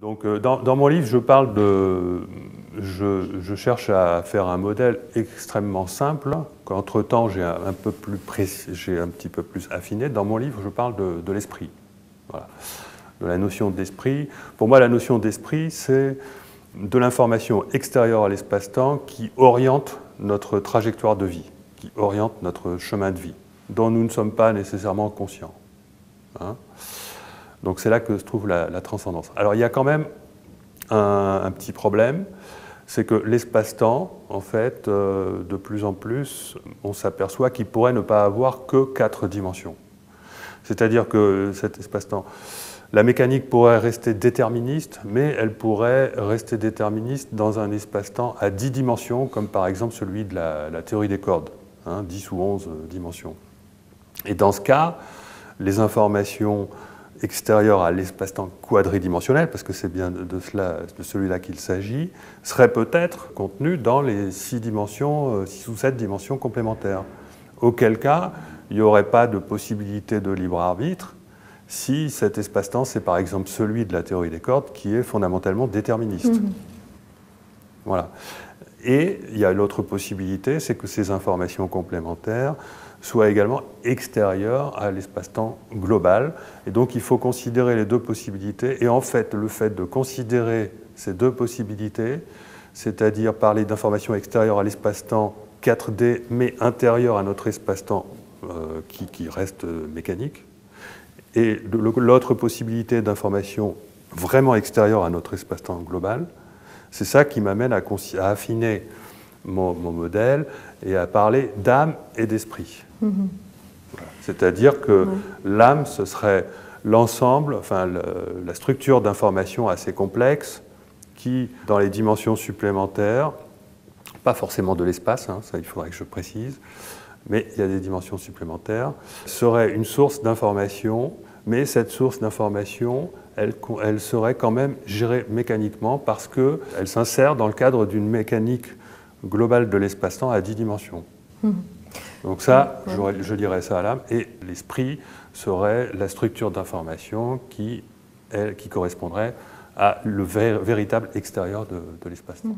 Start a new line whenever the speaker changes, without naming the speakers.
Donc, dans mon livre, je cherche à faire un modèle extrêmement simple, qu'entre-temps j'ai un petit peu plus affiné. Dans mon livre, je parle de l'esprit, voilà, de la notion d'esprit. Pour moi, la notion d'esprit, c'est de l'information extérieure à l'espace-temps qui oriente notre trajectoire de vie, qui oriente notre chemin de vie, dont nous ne sommes pas nécessairement conscients. Hein. Donc c'est là que se trouve la transcendance. Alors il y a quand même un petit problème, c'est que l'espace-temps, en fait, de plus en plus, on s'aperçoit qu'il pourrait ne pas avoir que 4 dimensions. C'est-à-dire que cet espace-temps, la mécanique pourrait rester déterministe, mais elle pourrait rester déterministe dans un espace-temps à 10 dimensions, comme par exemple celui de la théorie des cordes, hein, 10 ou 11 dimensions. Et dans ce cas, les informations extérieures à l'espace-temps quadridimensionnel, parce que c'est bien de celui-là qu'il s'agit, seraient peut-être contenues dans les 6 ou 7 dimensions complémentaires. Auquel cas, il n'y aurait pas de possibilité de libre arbitre si cet espace-temps, c'est par exemple celui de la théorie des cordes, qui est fondamentalement déterministe. Voilà. Et il y a l'autre possibilité, c'est que ces informations complémentaires soient également extérieures à l'espace-temps global. Et donc il faut considérer les deux possibilités. Et en fait, le fait de considérer ces deux possibilités, c'est-à-dire parler d'informations extérieures à l'espace-temps 4D, mais intérieures à notre espace-temps qui reste mécanique, et l'autre possibilité d'informations vraiment extérieures à notre espace-temps global, c'est ça qui m'amène à affiner mon modèle et à parler d'âme et d'esprit. Voilà. C'est-à-dire que l'âme, ce serait l'ensemble, enfin la structure d'informations assez complexe qui, dans les dimensions supplémentaires, pas forcément de l'espace, hein, ça il faudrait que je précise, mais il y a des dimensions supplémentaires, serait une source d'information, mais cette source d'information, elle serait quand même gérée mécaniquement parce qu'elle s'insère dans le cadre d'une mécanique globale de l'espace-temps à 10 dimensions. Donc ça, je dirais ça à l'âme, et l'esprit serait la structure d'information qui correspondrait à le véritable extérieur de l'espace-temps.